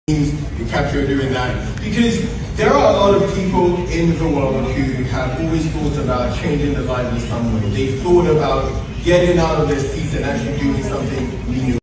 the capture doing that, because there are a lot of people in the world who have always thought about changing the lives in some way. They've thought about getting out of their seats and actually doing something new.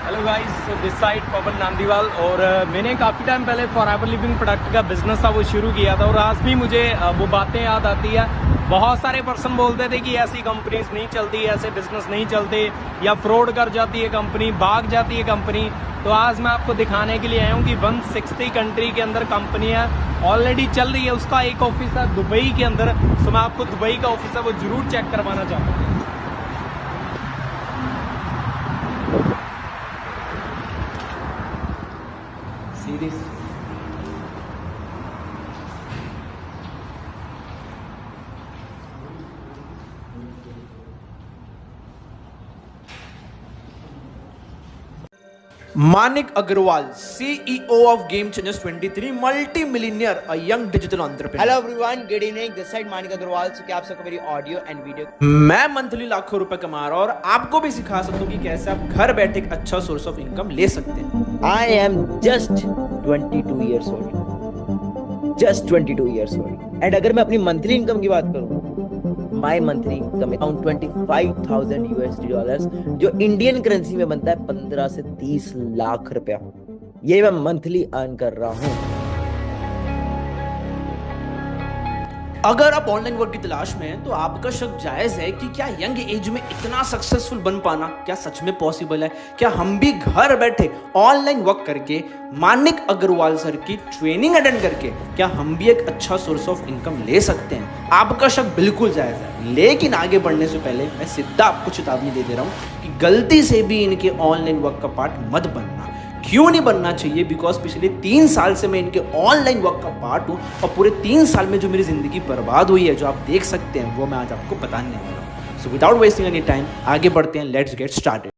Hello guys, this side Pawan Nandiwal. और मैंने काफ़ी time पहले forever living product का business था वो शुरू किया था, और आज भी मुझे वो बातें याद आती है। बहुत सारे पर्सन बोलते थे कि ऐसी कंपनीज नहीं चलती, ऐसे बिजनेस नहीं चलते, या फ्रॉड कर जाती है कंपनी, भाग जाती है कंपनी। तो आज मैं आपको दिखाने के लिए आया हूँ कि 160 कंट्री के अंदर कंपनियाँ ऑलरेडी चल रही है। उसका एक ऑफिस है दुबई के अंदर, तो मैं आपको दुबई का ऑफिस है वो जरूर चेक करवाना चाहता हूँ। Manik Agarwal, CEO of Game Changers 23, multi-millionaire, a young digital entrepreneur. Hello everyone, good evening. This side Manik Agarwal. So क्या आप सबको मेरी ऑडियो एंड वीडियो मैं मंथली लाखों रुपए कमा रहा हूं और आपको भी सिखा सकता हूं कि कैसे आप घर बैठे एक अच्छा सोर्स ऑफ इनकम ले सकते हैं। I am just 22 years old. Just 22 years old. And अगर मैं अपनी मंथली इनकम की बात करूं, माई मंथली इनकम अराउंड $25,000 जो इंडियन करेंसी में बनता है 15 से 30 लाख रुपया। ये मैं मंथली अर्न कर रहा हूँ। अगर आप ऑनलाइन वर्क की तलाश में हैं तो आपका शक जायज है कि क्या यंग एज में इतना सक्सेसफुल बन पाना क्या सच में पॉसिबल है? क्या हम भी घर बैठे ऑनलाइन वर्क करके मानिक अग्रवाल सर की ट्रेनिंग अटेंड करके क्या हम भी एक अच्छा सोर्स ऑफ इनकम ले सकते हैं? आपका शक बिल्कुल जायज है, लेकिन आगे बढ़ने से पहले मैं सीधा आपको चेतावनी दे रहा हूं कि गलती से भी इनके ऑनलाइन वर्क का पार्ट मत बनना। क्यों नहीं बनना चाहिए? बिकॉज पिछले 3 साल से मैं इनके ऑनलाइन वर्क का पार्ट हूँ, और पूरे 3 साल में जो मेरी जिंदगी बर्बाद हुई है, जो आप देख सकते हैं, वो मैं आज आपको बताने वाला हूँ। So without wasting any time आगे बढ़ते हैं, लेट्स गेट स्टार्टेड।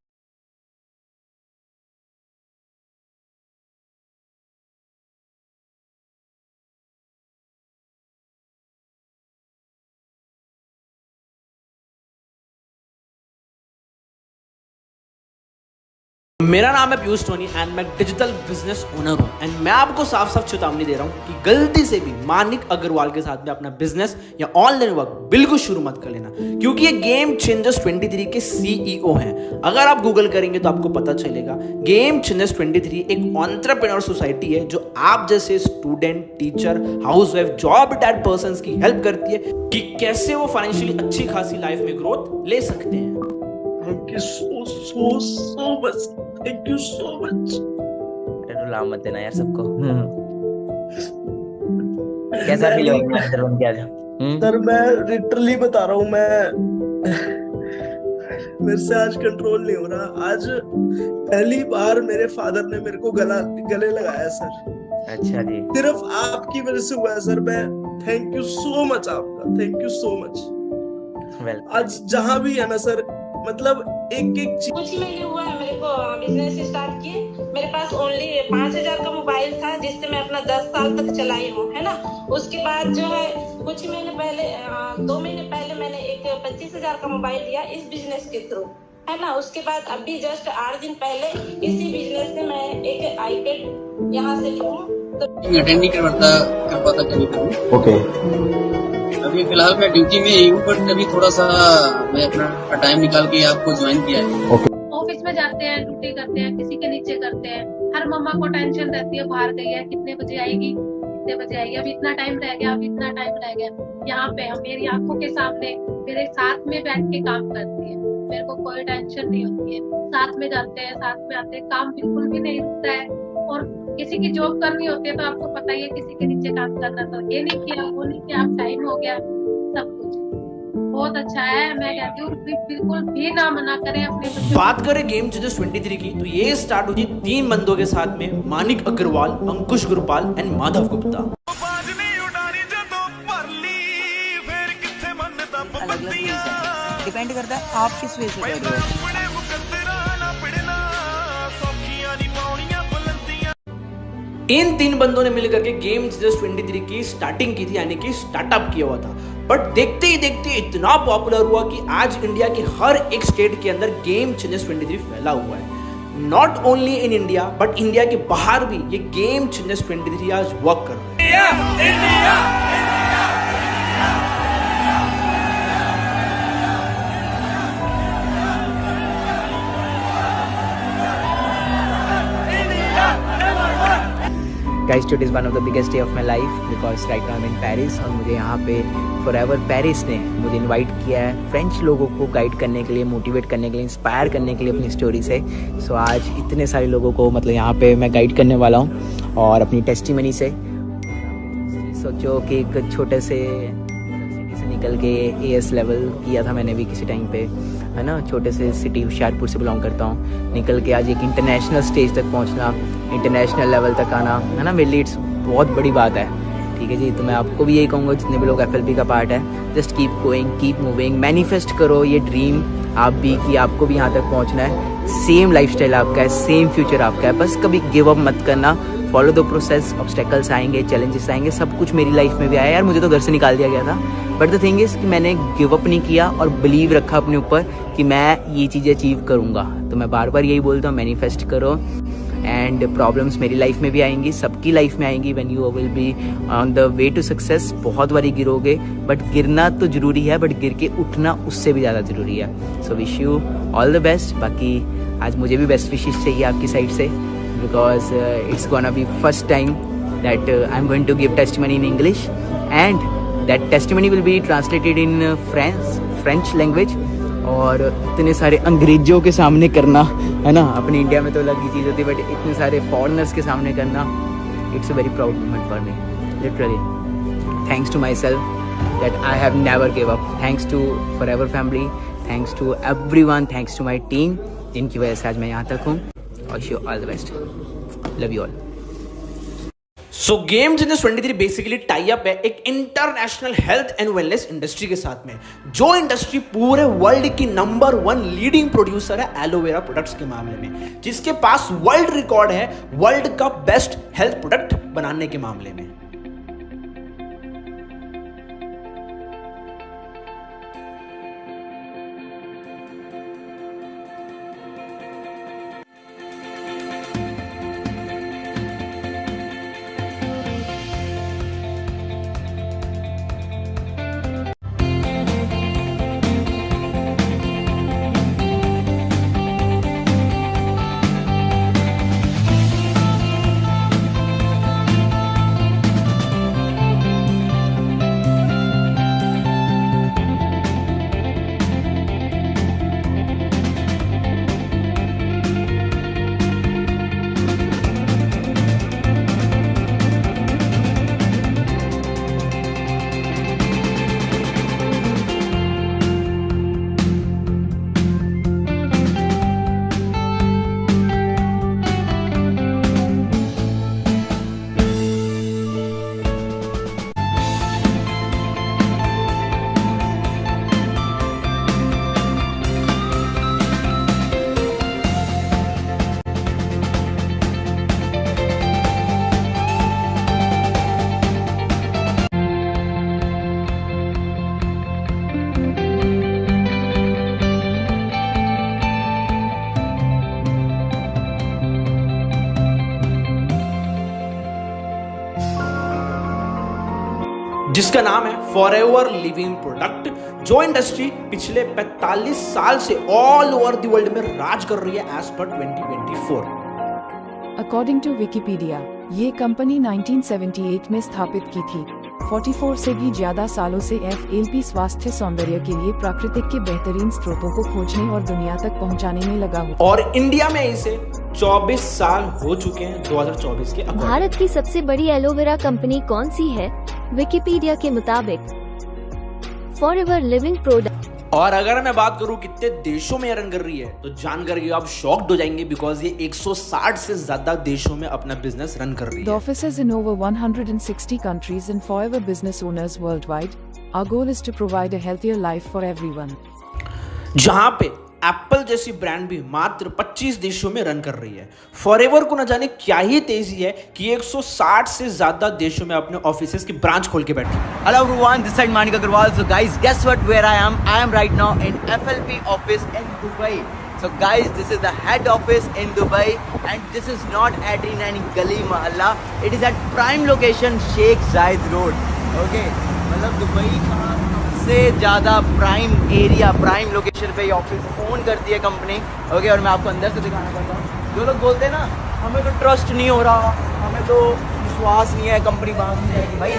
मेरा नाम है पीयूष टोनी एंड मैं डिजिटल बिजनेस ओनर हूं। एंड मैं आपको साफ साफ चेतावनी दे रहा हूं कि गलती से भी मानिक अग्रवाल के साथ में अपना बिजनेस या ऑनलाइन वर्क बिल्कुल शुरू मत कर लेना, क्योंकि ये गेम चेंजर्स 23 के सीईओ हैं। अगर आप गूगल करेंगे तो आपको पता चलेगा गेम चेंजर्स 23 एक एंटरप्रेन्योर सोसाइटी है जो आप जैसे student, teacher, housewife, job date persons की हेल्प करती है कि कैसे वो फाइनेंशियली अच्छी खासी लाइफ में ग्रोथ ले सकते हैं। Thank you so much. Thank you so much. रुला मत देना यार सबको। कैसा फील हो गया अंदर उनके आज? सर मैं लिटरली बता रहा हूँ, मेरे से आज कंट्रोल नहीं हो रहा। आज पहली बार मेरे फादर ने मेरे को गले लगाया सर। अच्छा जी। सिर्फ आपकी वजह से हुआ है सर। मैं थैंक यू सो मच आपका, थैंक यू सो मच। आज जहाँ भी है ना सर, मतलब एक चीज कुछ ही महीने हुआ है मेरे को बिजनेस स्टार्ट किए। मेरे पास ओनली 5,000 का मोबाइल था जिससे मैं अपना 10 साल तक चलाई हूँ, है ना। उसके बाद जो है कुछ ही महीने पहले 2 महीने पहले मैंने एक 25,000 का मोबाइल लिया इस बिजनेस के थ्रू, है ना। उसके बाद अभी जस्ट 8 दिन पहले इसी बिजनेस से मैं एक आईपैड यहाँ से ली हूँ। अटेंड नहीं कर पाता कभी। ओके। अभी फिलहाल मैं ड्यूटी में ही हूँ, बट अभी थोड़ा सा मैं अपना टाइम निकाल के आपको ज्वाइन किया है। ऑफिस में जाते हैं, ड्यूटी करते हैं, किसी के नीचे करते हैं। हर मम्मा को टेंशन रहती है, बाहर गई है, कितने बजे आएगी, कितने बजे आएगी, अभी इतना टाइम रह गया, अभी इतना टाइम रह गया। यहाँ पे हम मेरी आंखों के सामने मेरे साथ में बैठ के काम करती है, मेरे को कोई टेंशन नहीं होती है। साथ में जाते हैं, साथ में आते हैं, काम बिल्कुल भी नहीं रुकता है। और किसी की जॉब करनी होती है तो आपको पता ही है, किसी के नीचे काम करना, तो ये नहीं किया, वो नहीं किया, टाइम हो गया, सब कुछ बहुत अच्छा है। मैं कहती हूँ बिल्कुल भी ना मना करें अपने बच्चों। बात करें गेम चेंजर्स 23 की, तो ये स्टार्ट हुई 3 बंदों के साथ में, मानिक अग्रवाल, अंकुश गुरपाल एंड माधव गुप्ता। डिपेंड करता है आप किस वे से कर रहे हो। इन 3 बंदों ने मिलकर के गेम चेंजर्स 23 की स्टार्टिंग की थी, यानी कि स्टार्टअप किया हुआ था। बट देखते ही देखते इतना पॉपुलर हुआ कि आज इंडिया के हर एक स्टेट के अंदर गेम चेंजर्स 23 फैला हुआ है। Not only in India but India के बाहर भी ये गेम चेंजर्स 23 आज वर्क कर रहे हैं। Guys, today is one of the biggest day of my life because right now I'm in Paris और मुझे यहाँ पे Forever Paris ने मुझे इनवाइट किया है फ्रेंच लोगों को गाइड करने के लिए, मोटिवेट करने के लिए, इंस्पायर करने के लिए अपनी स्टोरी से। सो आज इतने सारे लोगों को मतलब यहाँ पे मैं गाइड करने वाला हूँ और अपनी टेस्टिमनी से। सोचो कि एक छोटे से सिटी से निकल के AS लेवल किया था मैंने भी किसी टाइम पे, है ना। छोटे से सिटी होशियारपुर से बिलोंग करता हूँ, निकल के आज एक इंटरनेशनल स्टेज तक पहुँचना, इंटरनेशनल लेवल तक आना, है ना, मेरे लिए इट्स बहुत बड़ी बात है। ठीक है जी, तो मैं आपको भी यही कहूँगा जितने भी लोग FLP का पार्ट है, just keep going, keep moving, manifest करो ये ड्रीम आप भी कि आपको भी यहाँ तक पहुँचना है। सेम लाइफस्टाइल आपका है, सेम फ्यूचर आपका है, बस कभी गिव अप मत करना, फॉलो द प्रोसेस। ऑब्स्टेकल्स आएंगे, चैलेंजेस आएंगे, सब कुछ मेरी लाइफ में भी आया यार। मुझे तो घर से निकाल दिया गया था बट द थिंग इज़ कि मैंने गिव अप नहीं किया और बिलीव रखा अपने ऊपर कि मैं ये चीज़ें अचीव करूँगा। तो मैं बार बार यही बोलता हूँ, मैनिफेस्ट करो एंड प्रॉब्लम्स मेरी लाइफ में भी आएंगी, सबकी लाइफ में आएंगी। When you will be on the way to success, बहुत बारी गिरोगे बट गिरना तो ज़रूरी है, बट गिर के उठना उससे भी ज़्यादा ज़रूरी है। So wish you all the best. बाकी आज मुझे भी बेस्ट विशेस चाहिए आपकी साइड से because it's gonna be first time that I am going to give testimony in English and that testimony will be translated in French language. और इतने सारे अंग्रेजों के सामने करना, है ना, अपने इंडिया में तो अलग ही चीज़ होती है बट इतने सारे फॉरेनर्स के सामने करना, it's a very proud moment for me literally. Thanks to myself that I have never give up, thanks to forever family, thanks to everyone, thanks to my team जिनकी वजह से आज मैं यहाँ तक हूँ। और wish you all the best, love you all. So game changers 23 basically tie up है एक international health and wellness industry के साथ में, जो इंडस्ट्री पूरे वर्ल्ड की नंबर 1 लीडिंग प्रोड्यूसर है एलोवेरा प्रोडक्ट्स के मामले में, जिसके पास वर्ल्ड रिकॉर्ड है वर्ल्ड का बेस्ट हेल्थ प्रोडक्ट बनाने के मामले में। जिसका नाम है फॉरएवर लिविंग प्रोडक्ट, जो इंडस्ट्री पिछले 45 साल से ऑल ओवर द वर्ल्ड में राज कर रही है एज पर 2024। अकॉर्डिंग टू विकिपीडिया, ये कंपनी 1978 में स्थापित की थी। 44 से भी ज्यादा सालों से FLP स्वास्थ्य सौंदर्य के लिए प्राकृतिक के बेहतरीन स्रोतों को खोजने और दुनिया तक पहुंचाने में लगा हुआ। और इंडिया में इसे 24 साल हो चुके हैं 2024 के। भारत की सबसे बड़ी एलोवेरा कंपनी कौन सी है? विकिपीडिया के मुताबिक फॉरएवर लिविंग प्रोडक्ट। और अगर मैं बात करूं कितने देशों में रन कर रही है तो जानकर के आप शॉक्ड हो जाएंगे बिकॉज ये 160 से ज्यादा देशों में अपना बिजनेस रन कर रही है। The offices in over 160 countries and forever business owners worldwide. Our goal is to provide a healthier life for everyone. जहां पे एप्पल जैसी ब्रांड भी मात्र 25 देशों में रन कर रही है। फॉरएवर को न जाने क्या ही तेजी है कि 160 से ज्यादा देशों में अपने ऑफिसेज की ब्रांच खोल के बैठी। Hello everyone, this side Manik Agarwal. So guys, guess what? Where I am? I am right now in FLP office in Dubai. So guys, this is the head office in Dubai, and this is not at in any gully mahalla. It is at prime location Sheikh Zayed Road. Okay, मतलब Dubai का सबसे ज़्यादा prime area, prime location पे ये office phone करती है company. Okay, और मैं आपको अंदर से दिखाना चाहता हूँ। जो लोग बोलते हैं ना हमें तो ट्रस्ट नहीं हो रहा, हमें तो विश्वास नहीं है, कंपनी बाहर नहीं जाएगी, भाई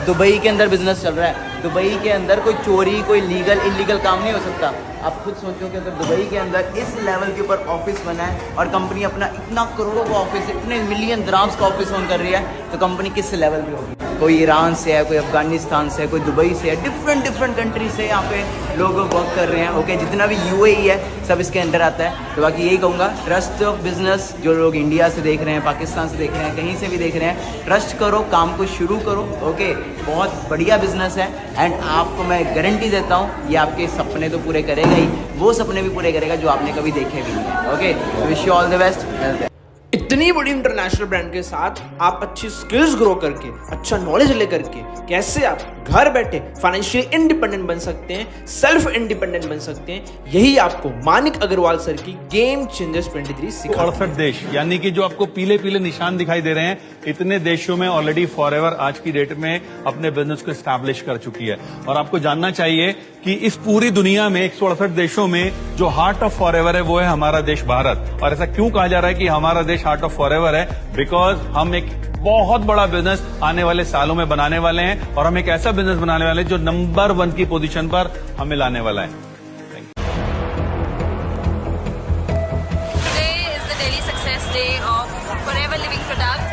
दुबई के अंदर बिजनेस चल रहा है। दुबई के अंदर कोई चोरी, कोई लीगल इलीगल काम नहीं हो सकता। आप खुद सोचो कि अगर दुबई के अंदर इस लेवल के ऊपर ऑफिस बना है और कंपनी अपना इतना करोड़ों का ऑफिस, इतने मिलियन दिरहम्स का ऑफिस ओन कर रही है, तो कंपनी किस लेवल पे होगी? कोई ईरान से है, कोई अफगानिस्तान से है, कोई दुबई से है, डिफरेंट कंट्री से यहाँ पे लोग वर्क कर रहे हैं। ओके, जितना भी यूएई है सब इसके अंदर आता है। तो बाकी यही कहूँगा, ट्रस्ट ऑफ बिजनेस। जो लोग इंडिया से देख रहे हैं, पाकिस्तान से देख रहे हैं, कहीं से भी देख रहे हैं, ट्रस्ट करो, काम को शुरू करो। ओके, बहुत बढ़िया बिजनेस है, एंड आपको मैं गारंटी देता हूँ ये आपके सपने तो पूरे करेगा ही, वो सपने भी पूरे करेगा जो आपने कभी देखे भी नहीं है। Okay, wish you all the best. इतनी बड़ी इंटरनेशनल ब्रांड के साथ आप अच्छी स्किल्स ग्रो करके, अच्छा नॉलेज लेकर के कैसे आप घर बैठे फाइनेंशियली इंडिपेंडेंट बन सकते हैं, सेल्फ इंडिपेंडेंट बन सकते हैं, यही आपको मानिक अग्रवाल सर की गेम चेंजर्स 23 सिखा। 68 देश, यानी कि जो आपको पीले पीले निशान दिखाई दे रहे हैं, इतने देशों में ऑलरेडी फॉरएवर आज की डेट में अपने बिजनेस को एस्टैब्लिश कर चुकी है। और आपको जानना चाहिए कि इस पूरी दुनिया में 168 देशों में जो हार्ट ऑफ फॉरएवर है वो है हमारा देश भारत। और ऐसा क्यों कहा जा रहा है कि हमारा देश हार्ट ऑफ फॉरएवर है? बिकॉज हम एक बहुत बड़ा बिजनेस आने वाले सालों में बनाने वाले हैं, और हम एक ऐसा बिजनेस बनाने वाले हैं जो नंबर 1 की पोजीशन पर हमें लाने वाला है। Today is the daily success day of Forever Living Products.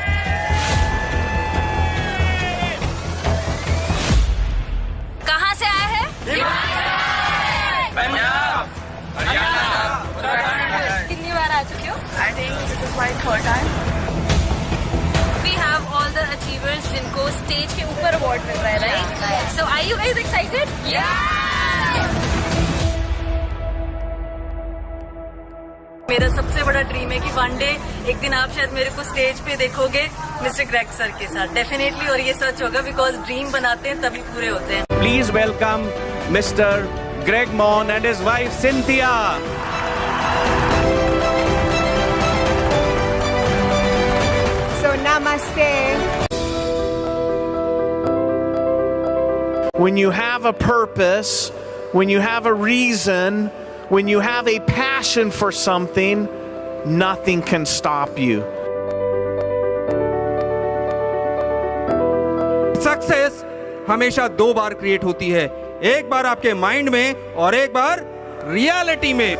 कहाँ से आया है? पंजाब, हरियाणा, उत्तराखंड। कितनी बार आ चुके हो? I think this is my third time. We have all the achievers जिनको स्टेज के ऊपर अवार्ड मिल रहा है, right? So are you guys excited? Yeah! मेरा सबसे बड़ा ड्रीम है कि वन डे एक दिन आप शायद मेरे को स्टेज पे देखोगे मिस्टर ग्रेग सर के साथ, डेफिनेटली। और ये सच होगा, बिकॉज ड्रीम बनाते हैं तभी पूरे होते हैं। Please welcome mister Greg Mann and his wife Cynthia. So namaste. When you have a purpose, when you have a reason, when you have a passion for something, nothing can stop you. Success हमेशा 2 बार create होती है, एक बार आपके mind में और एक बार reality में।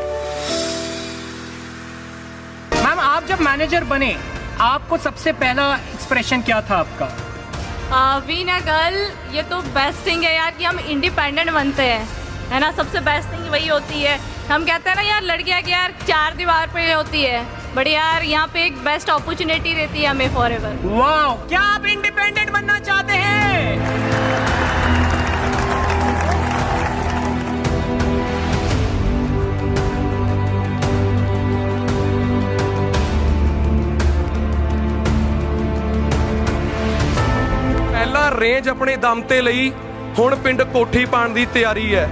Ma'am, आप जब मैनेजर बने, आपको सबसे पहला एक्सप्रेशन क्या था आपका? बीइंग अ गर्ल, ये तो बेस्ट थिंग है यार कि हम इंडिपेंडेंट बनते हैं, है ना? सबसे बेस्ट थिंग वही होती है। हम कहते हैं ना यार, लड़कियां की यार 4 दीवार पे होती है, बट यार यहाँ पे एक बेस्ट अपॉर्चुनिटी रहती है हमें फॉरएवर। वाओ, क्या आप इंडिपेंडेंट बनना चाहते हैं? ਪਹਿਲਾ ਰੇਂਜ ਆਪਣੇ ਦਮ ਤੇ ਲਈ, ਹੁਣ ਪਿੰਡ ਕੋਠੀ ਪਾਣ ਦੀ ਤਿਆਰੀ ਹੈ।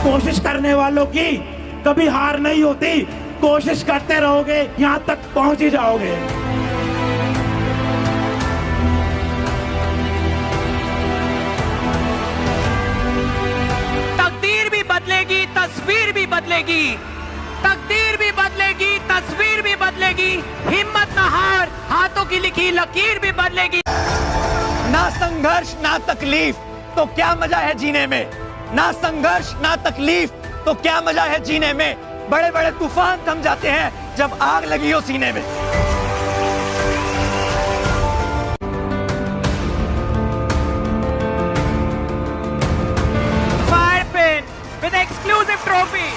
कोशिश करने वालों की कभी हार नहीं होती, कोशिश करते रहोगे यहाँ तक पहुंच ही जाओगे। तकदीर भी बदलेगी, तस्वीर भी बदलेगी, तकदीर भी बदलेगी, तस्वीर भी बदलेगी। हिम्मत ना हार, हाथों की लिखी लकीर भी बदलेगी। ना संघर्ष ना तकलीफ तो क्या मजा है जीने में, ना संघर्ष ना तकलीफ तो क्या मजा है जीने में। बड़े बड़े तूफान थम जाते हैं जब आग लगी हो सीने में। Fire pin with exclusive trophy.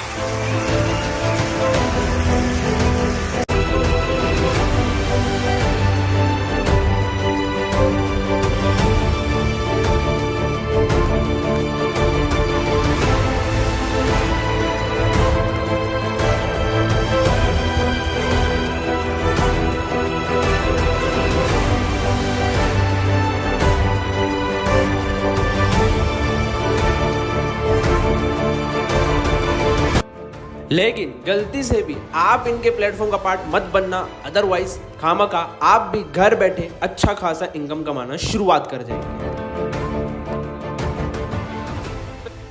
लेकिन गलती से भी आप इनके प्लेटफॉर्म का पार्ट मत बनना, अदरवाइज खामखा आप भी घर बैठे अच्छा खासा इनकम कमाना शुरुआत कर जाएंगे।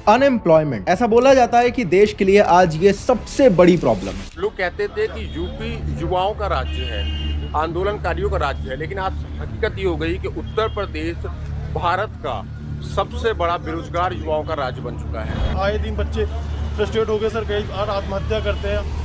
अनएम्प्लॉयमेंट, ऐसा बोला जाता है कि देश के लिए आज ये सबसे बड़ी प्रॉब्लम है। लोग कहते थे कि यूपी युवाओं का राज्य है, आंदोलनकारियों का राज्य है, लेकिन आज हकीकत ये हो गई कि उत्तर प्रदेश भारत का सबसे बड़ा बेरोजगार युवाओं का राज्य बन चुका है। आए दिन बच्चे फ्रस्ट्रेट हो गए सर, कई बार आत्महत्या करते हैं।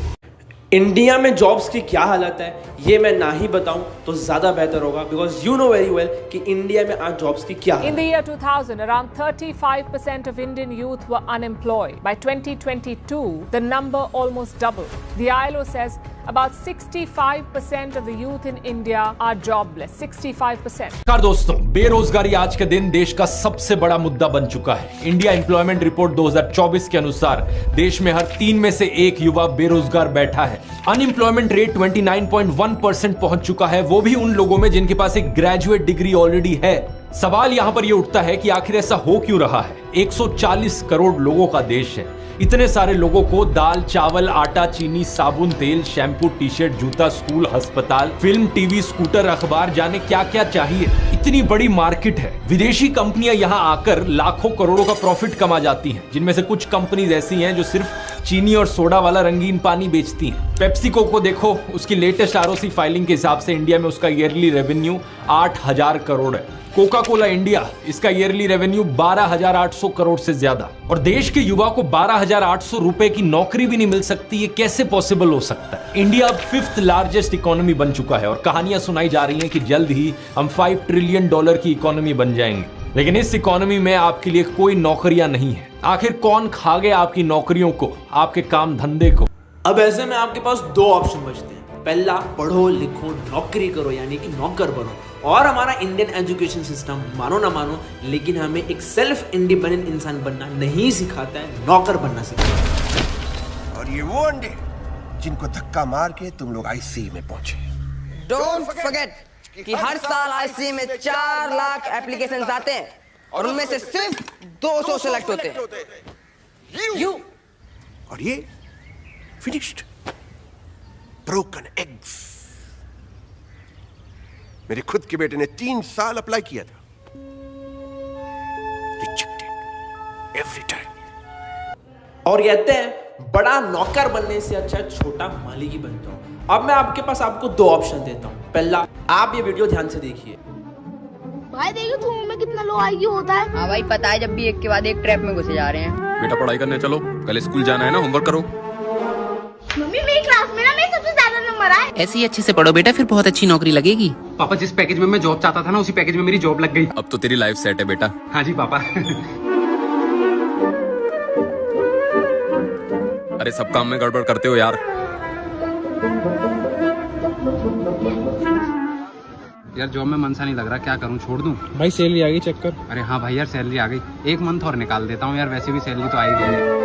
इंडिया में जॉब्स की क्या हालत है ये मैं ना ही बताऊं तो ज्यादा बेहतर होगा, because you know very well कि इंडिया में आज जॉब्स की क्या हालत है। In the year 2000, around 35% of Indian youth were unemployed. By 2022, the number almost doubled. The ILO says about 65% of the youth in India are jobless. 65%. नमस्कार दोस्तों, बेरोजगारी आज के दिन देश का सबसे बड़ा मुद्दा बन चुका है। इंडिया एम्प्लॉयमेंट रिपोर्ट 2024 के अनुसार देश में हर 3 में से 1 युवा बेरोजगार बैठा है। अनएम्प्लॉयमेंट रेट 29.1% पहुंच चुका है, वो भी उन लोगों में जिनके पास एक ग्रेजुएट डिग्री ऑलरेडी है। सवाल यहां पर यह उठता है कि आखिर ऐसा हो क्यों रहा है। 140 करोड़ लोगों का देश है, इतने सारे लोगों को दाल, चावल, आटा, चीनी, साबुन, तेल, शैम्पू, टी शर्ट, जूता, स्कूल, अस्पताल, फिल्म, टीवी, स्कूटर, अखबार, जाने क्या क्या चाहिए। इतनी बड़ी मार्केट है, विदेशी कंपनियां यहां आकर लाखों करोड़ों का प्रॉफिट कमा जाती हैं, जिनमें से कुछ कंपनीज ऐसी हैं जो सिर्फ चीनी और सोडा वाला रंगीन पानी बेचती हैं। पेप्सिको को देखो, उसकी लेटेस्ट आरओसी फाइलिंग के हिसाब से इंडिया में उसका ईयरली रेवेन्यू 8,000 करोड़ है। कोका कोला इंडिया, इसका ईयरली रेवेन्यू 12,800 करोड़ से ज्यादा। और देश के युवा को 12,800 रुपए की नौकरी भी नहीं मिल सकती, ये कैसे पॉसिबल हो सकता है। इंडिया अब 5th लार्जेस्ट इकोनॉमी बन चुका है और कहानियां सुनाई जा रही हैं कि जल्द ही हम $5 ट्रिलियन की इकोनॉमी बन जाएंगे। लेकिन इस इकोनॉमी में आपके लिए कोई नौकरियां नहीं है। आखिर कौन खा गया आपकी नौकरियों को, आपके काम धंधे को। अब ऐसे में आपके पास 2 ऑप्शन बचते हैं। पहला, पढ़ो लिखो नौकरी करो, यानी कि नौकर बनो। और हमारा इंडियन एजुकेशन सिस्टम, मानो ना मानो, लेकिन हमें एक सेल्फ इंडिपेंडेंट इंसान बनना नहीं सिखाता है, नौकर बनना सिखाता है। और ये वो अंडे जिनको धक्का मार के तुम लोग आईसीयू में पहुंचे। डोंट फॉरगेट कि हर साल आईसीयू में 4 लाख एप्लीकेशंस आते हैं और उनमें से सिर्फ 200 सेलेक्ट होते हैं। यू और ये फिनिश्ड ब्रोकन एग्स। मेरे खुद के बेटे ने 3 साल अप्लाई किया था, रिजेक्टेड एवरी टाइम। और कहते हैं बड़ा नौकर बनने से अच्छा छोटा मालिक ही बनता हूं। अब मैं आपके पास आपको 2 ऑप्शन देता हूं। पहला, आप ये वीडियो ध्यान से देखिए। भाई देखो तुम में कितना लो आईक्यू होता है। हाँ भाई पता है, जब भी एक के बाद एक ट्रैप में घुसे जा रहे हैं। बेटा पढ़ाई करने चलो, कल स्कूल जाना है ना, होमवर्क करो। मम्मी मेरी क्लास में ना मेरे सबसे ज्यादा नंबर आए। ऐसे ही अच्छे से पढ़ो बेटा, फिर बहुत अच्छी नौकरी लगेगी। पापा जिस पैकेज में मैं जॉब चाहता था ना, उसी पैकेज में मेरी जॉब लग गई। अब तो तेरी लाइफ सेट है बेटा। हाँ जी पापा। अरे सब काम में गड़बड़ करते हो यार। यार जॉब में मन सा नहीं लग रहा, क्या करूं, छोड़ दूं? भाई सैलरी आ गई, चेक कर। अरे हाँ भाई यार सैलरी आ गई, 1 मंथ और निकाल देता हूँ यार, वैसे भी सैलरी तो आएगी।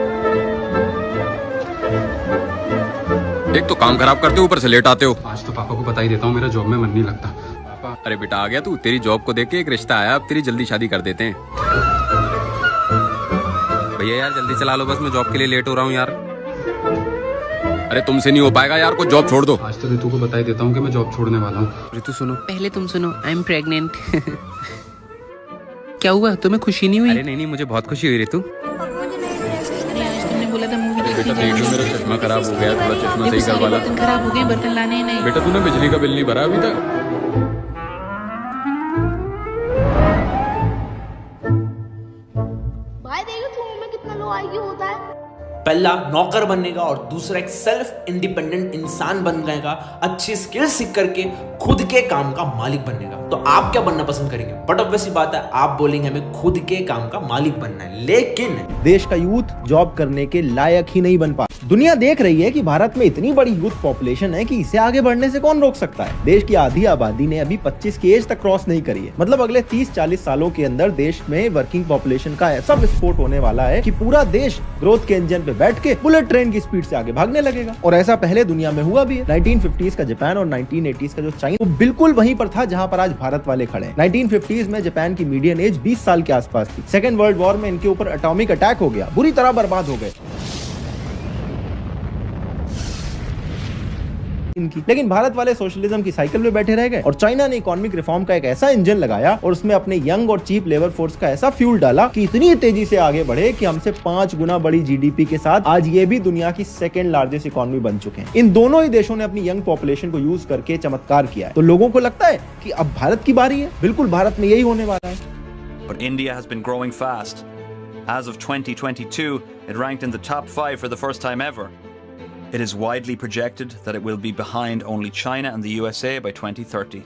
एक तो काम खराब करते हो, ऊपर से लेट आते हो। आज तो पापा को बता ही देता हूँ, मेरा जॉब में मन नहीं लगता। पापा, अरे बेटा आ गया तू, तेरी जॉब को देख के एक रिश्ता आया, अब तेरी जल्दी शादी कर देते हैं। भैया यार जल्दी चला लो, बस मैं जॉब के लिए लेट हो रहा हूँ यार। अरे तुमसे नहीं हो पाएगा यार, कुछ जॉब छोड़ दो। आज तो रितु को बता ही देता हूँ कि मैं जॉब छोड़ने वाला हूँ। रितु सुनो, पहले तुम सुनो, आई एम प्रेग्नेंट। क्या हुआ, तुम्हें खुशी नहीं हुई? अरे नहीं, मुझे बहुत खुशी हुई रितु। बोला था मूवी बेटा देख लो, मेरा चश्मा खराब हो गया, थोड़ा चश्मा सही करवा ला। बर्तन खराब हो गए, बर्तन लाने नहीं। बेटा तूने बिजली का बिल नहीं भरा अभी तक। भाई देखो तुम में कितना लो आईक्यू होता है। पहला, नौकर बनने का, और दूसरा एक सेल्फ इंडिपेंडेंट इंसान बनने का, अच्छी स्किल सीख करके खुद के काम का मालिक बनने का। तो आप क्या बनना पसंद करेंगे? बट ऑब्वियसली बात है, आप बोलेंगे हमें खुद के काम का मालिक बनना है। लेकिन देश का यूथ जॉब करने के लायक ही नहीं बन पा। दुनिया देख रही है कि भारत में इतनी बड़ी यूथ पॉपुलेशन है कि इसे आगे बढ़ने से कौन रोक सकता है। देश की आधी आबादी ने अभी 25 की एज तक क्रॉस नहीं करी है। मतलब अगले 30-40 सालों के अंदर देश में वर्किंग पॉपुलेशन का ऐसा विस्फोट होने वाला है कि पूरा देश ग्रोथ के इंजन पे बैठ के बुलेट ट्रेन की स्पीड से आगे भागने लगेगा। और ऐसा पहले दुनिया में हुआ भी है। 1950s का जापान और 1980s का जो चाइना, वो बिल्कुल वहीं पर था जहां पर आज भारत वाले खड़े हैं। 1950s में जापान की मीडियन एज 20 साल के आसपास थी। सेकेंड वर्ल्ड वॉर में इनके ऊपर एटॉमिक अटैक हो गया, बुरी तरह बर्बाद हो गए। इनकी। लेकिन भारत वाले सोशलिज्म की साइकिल में बैठे रह गए और चाइना ने इकोनॉमिक रिफॉर्म का एक ऐसा इंजन लगाया और उसमें अपने यंग और चीप लेबर फोर्स का ऐसा फ्यूल डाला कि इतनी तेजी से आगे बढ़े कि हमसे 5 गुना बड़ी जीडीपी के साथ आज ये भी दुनिया की सेकेंड लार्जेस्ट इकोनॉमी बन चुके हैं। इन दोनों ही देशों ने अपनी यंग पॉपुलेशन को यूज करके चमत्कार किया है। तो लोगों को लगता है कि अब भारत की बारी है। बिल्कुल भारत में यही होने वाला है। But India has been growing fast. As of 2022, it ranked in the top 5 for the first time ever. It is widely projected that it will be behind only China and the USA by 2030.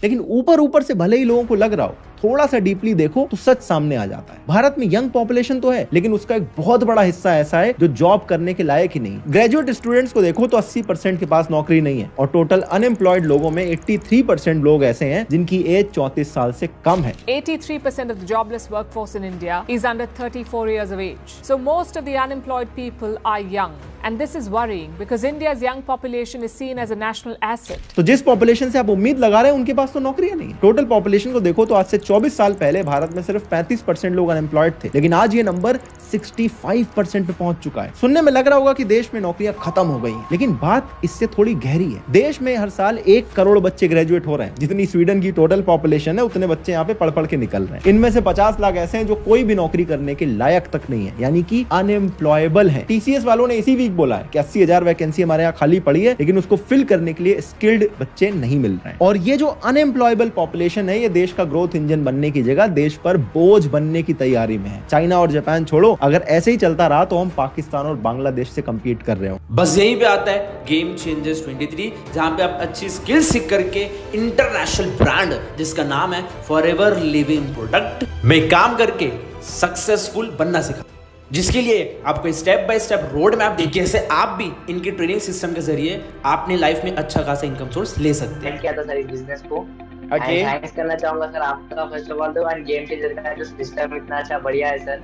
लेकिन ऊपर ऊपर से भले ही लोगों को लग रहा हो, थोड़ा सा डीपली देखो तो सच सामने आ जाता है। भारत में यंग पॉपुलेशन तो है, लेकिन उसका एक बहुत बड़ा हिस्सा ऐसा है जो जॉब करने के लायक ही नहीं। ग्रेजुएट स्टूडेंट्स को देखो तो 80% के पास नौकरी नहीं है और टोटल अनएम्प्लॉयड लोगों में 83% लोग ऐसे हैं जिनकी एज 34 साल से कम है। 83% of the jobless workforce in India is under 34 years of age. So most of the unemployed people are young. And this is worrying because India's young population is seen as a national asset. तो जिस population से आप उम्मीद लगा रहे हैं उनके पास तो नौकरियां नहीं। टोटल पॉपुलेशन को देखो तो आज से 24 साल पहले भारत में सिर्फ 35% लोग अनएम्प्लॉयड थे, लेकिन आज ये नंबर 65% पे पहुंच चुका है। सुनने में लग रहा होगा कि देश में नौकरियां खत्म हो गई, लेकिन बात इससे थोड़ी गहरी है। देश में हर साल 1 करोड़ बच्चे ग्रेजुएट हो रहे हैं। जितनी स्वीडन की टोटल पॉपुलेशन है उतने बच्चे यहाँ पे पढ़ पढ़ के निकल रहे हैं। इनमें से 50 लाख ऐसे हैं जो कोई भी नौकरी करने के लायक तक नहीं है, यानी कि अनएम्प्लॉयबल है। टीसीएस वालों ने इसी वीक बोला है कि 80,000 वैकेंसी हमारे यहाँ खाली पड़ी है, लेकिन उसको फिल करने के लिए स्किल्ड बच्चे नहीं मिल रहे हैं। और ये जो अनएम्प्लॉयबल पॉपुलेशन है, ये देश का ग्रोथ इंजन बनने की जगह देश पर बोझ बनने की तैयारी में है। चाइना और जापान छोड़ो, अगर ऐसे ही चलता रहा तो हम पाकिस्तान और बांग्लादेश से कम्पीट कर रहे हो। बस यहीं पे आता है गेम चेंजर्स 23, जहां पे आप अच्छी स्किल सीख करके इंटरनेशनल ब्रांड जिसका नाम है फॉरएवर लिविंग प्रोडक्ट में काम करके सक्सेसफुल बनना सिखा, जिसके लिए आपको step by step road map दी कैसे आप भी इनके ट्रेनिंग सिस्टम के जरिए अपने लाइफ में अच्छा खासा इनकम सोर्स ले सकते हैं। क्या था सर इस बिजनेस को थैंक्स करना चाहूंगा सर आपका फर्स्ट ऑफ ऑल तो, एंड गेम चेंजर का जो सिस्टम इतना अच्छा बढ़िया है सर,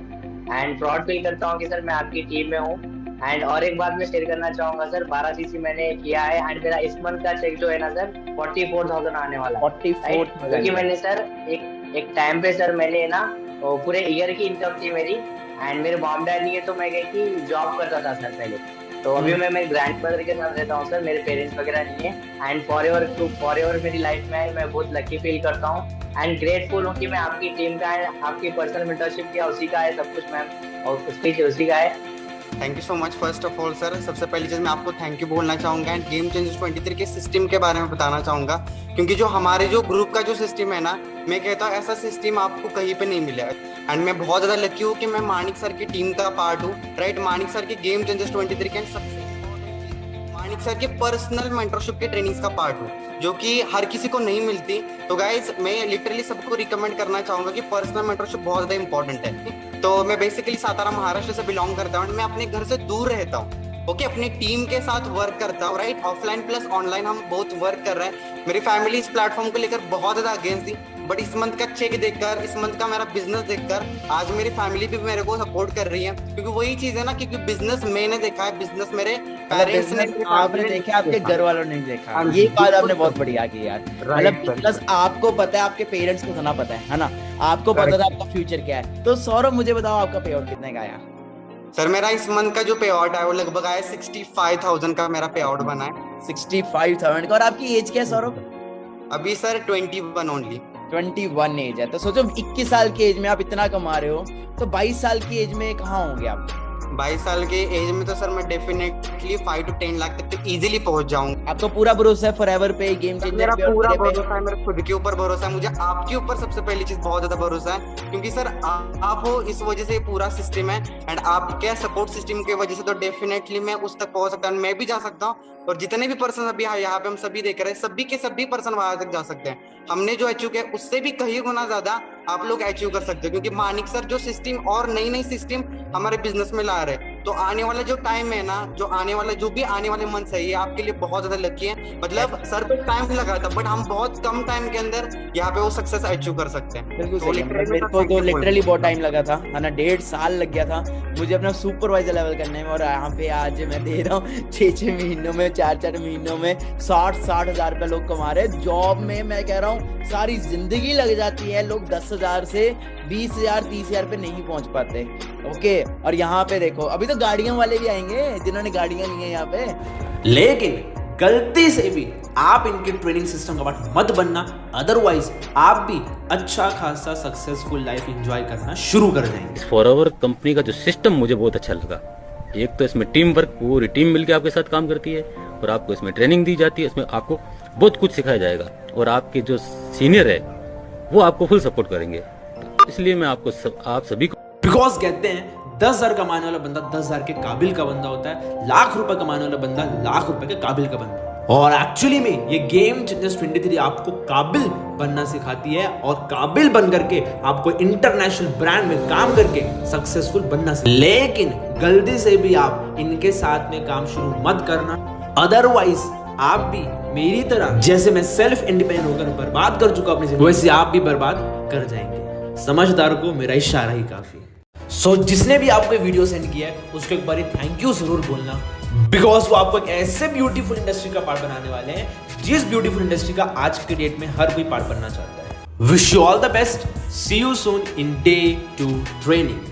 एंड प्राउड फील करता हूँ कि सर मैं आपकी टीम में हूँ। एंड और एक बात मैं शेयर करना चाहूंगा सर, 12 सीसी मैंने किया है एंड मेरा इस मंथ का चेक जो है ना सर 44,000 आने वाला है। 44,000 क्योंकि मैंने सर एक टाइम पे सर मैंने ना पूरे ईयर की इनकम थी मेरी, एंड मेरे मॉम डैड नहीं है तो मैं गई थी जॉब करता था सर पहले, तो अभी मैं मेरे ग्रैंडमदर के साथ रहता हूँ सर, मेरे पेरेंट्स वगैरह नहीं है। एंड फॉरएवर मेरी लाइफ में है, मैं बहुत लकी फील करता हूँ एंड ग्रेटफुल हूँ कि मैं आपकी टीम का है, आपकी पर्सनल मेंटरशिप किया उसी का है सब कुछ मैम, और उसकी उसी का है। Thank you so much first of all sir. सबसे पहली चीज़ मैं आपको थैंक यू बोलना चाहूँगा एंड गेम चेंजर्स 23 के सिस्टम के बारे में बताना चाहूँगा, क्योंकि जो हमारे जो ग्रुप का जो सिस्टम है ना, मैं कहता हूँ ऐसा सिस्टम आपको कहीं पे नहीं मिला है। एंड मैं बहुत ज़्यादा लकी हूँ कि मैं मानिक सर की टीम का पार्ट हूँ, राइट। मानिक सर के गेम चेंजर्स 23 के सबसे मानिक सर के पर्सनल मेंटरशिप के ट्रेनिंग्स का पार्ट हूँ, जो कि हर किसी को नहीं मिलती। तो गाइज मैं लिटरली सबको रिकमेंड करना चाहूँगा कि पर्सनल मेंटरशिप बहुत ज़्यादा इंपॉर्टेंट है। तो मैं बेसिकली सातारा महाराष्ट्र से बिलोंग करता हूँ, मैं अपने घर से दूर रहता हूँ, ओके, अपनी टीम के साथ वर्क करता हूँ, राइट। ऑफलाइन प्लस ऑनलाइन हम बहुत वर्क कर रहे हैं। मेरी फैमिली इस प्लेटफॉर्म को लेकर बहुत ज़्यादा अगेंस्ट थी, बट इस मंथ का चेक देखकर, इस मंथ का मेरा बिजनेस देखकर आज मेरी फैमिली भी मेरे को सपोर्ट कर रही है, क्योंकि वही चीज़ है ना, क्योंकि बिजनेस मैंने देखा है, बिजनेस मेरे पेरेंट्स ने आपने देखा, आपके घर वालों ने देखा। ये बात आपने बहुत बढ़िया की यार, मतलब प्लस आपको पता है, आपके पेरेंट्स को खाना पता है ना, आपको पता था आपका फ्यूचर क्या है। तो सौरभ मुझे बताओ आपका पे आउट कितने का आया? सर मेरा इस मंथ का जो पे आउट है वो लगभग आया 65,000 का मेरा पे आउट बना है। 65,000 का। और आपकी एज क्या है सौरभ? अभी सर 21 ओनली। 21 एज है, तो सोचो 21 साल की एज में आप इतना कमा रहे हो, तो 22 साल की एज में कहाँ होंगे आप? 22 साल के एज में तो सर मैं डेफिनेटली 5 to 10 लाख तक तो इजीली पहुंच जाऊंगा। आपको पूरा भरोसा है फॉरएवर पे, गेम चेंजर पे? मेरा पूरा भरोसा है, मेरे खुद के ऊपर भरोसा है, मुझे आपके ऊपर सबसे पहली चीज बहुत ज्यादा भरोसा है, क्योंकि सर आप हो, इस वजह से पूरा सिस्टम है, एंड आपके सपोर्ट सिस्टम की वजह से तो डेफिनेटली मैं उस तक पहुंच सकता हूँ, मैं भी जा सकता हूँ, और जितने भी पर्सन अभी यहाँ पे हम सभी देख रहे हैं, सभी के सभी पर्सन वहां तक जा सकते हैं। हमने जो अचीव किया उससे भी कहीं गुना ज्यादा आप लोग अचीव कर सकते हो, क्योंकि मानिक सर जो सिस्टम और नई नई सिस्टम हमारे बिजनेस में ला रहे हैं, तो आने वाला जो टाइम है ना, जो आने वाले मंथ है, ये आपके लिए बहुत ज्यादा लकी है। मतलब सर पे टाइम लगा था, बट हम बहुत कम टाइम के अंदर यहाँ पे वो सक्सेस अचीव कर सकते हैं। बिल्कुल सही। मेरे को तो लिटरली बहुत टाइम लगा था, है ना, 1.5 साल लग गया था मुझे अपना सुपरवाइजर लेवल करने में, और यहाँ पे आज मैं दे रहा हूँ 6 महीनों में, 4 महीनों में 60 हजार रुपए लोग कमा रहे हैं। जॉब में मैं कह रहा हूँ सारी जिंदगी लग जाती है, लोग 10,000 से 20,000 30,000 पे नहीं पहुंच पाते, ओके। और यहाँ पे देखो अभी तो गाड़ियों वाले भी आएंगे जिन्होंने गाड़ियां ली है यहाँ पे, लेकिन गलती से भी आप इनके ट्रेनिंग सिस्टम का पार्ट मत बनना, अदरवाइज आप भी अच्छा खासा सक्सेसफुल लाइफ एंजॉय करना शुरू कर जाएंगे। फॉरएवर कंपनी का जो सिस्टम मुझे बहुत अच्छा लगा। एक तो इसमें टीम वर्क, पूरी टीम मिलकर आपके साथ काम करती है और आपको इसमें ट्रेनिंग दी जाती है, इसमें आपको बहुत कुछ सिखाया जाएगा और आपके जो सीनियर है वो आपको फुल सपोर्ट करेंगे। इसलिए मैं आपको आप सभी को, बिकॉज कहते हैं 10,000 कमाने वाला बंदा 10,000 के काबिल का बंदा होता है, लाख रुपए कमाने वाला बंदा लाख रुपए के काबिल का बंदा। और एक्चुअली में ये गेम चेंजर्स 23 आपको काबिल बनना सिखाती है और काबिल बन करके आपको इंटरनेशनल ब्रांड में काम करके सक्सेसफुल बनना सिखाती है। लेकिन गलती से भी आप इनके साथ में काम शुरू मत करना, अदरवाइज आप भी मेरी तरह, जैसे मैं सेल्फ इंडिपेंडेंट होकर बर्बाद कर चुका अपनी जिंदगी, वैसे आप भी बर्बाद कर जाएंगे। समझदार को मेरा इशारा ही काफी। सो जिसने भी आपको वीडियो सेंड किया है उसको एक बार थैंक यू जरूर बोलना, बिकॉज वो आपको एक ऐसे ब्यूटीफुल इंडस्ट्री का पार्ट बनाने वाले हैं जिस ब्यूटीफुल इंडस्ट्री का आज के डेट में हर कोई पार्ट बनना चाहता है। Wish you all the best, see you soon in day 2 training.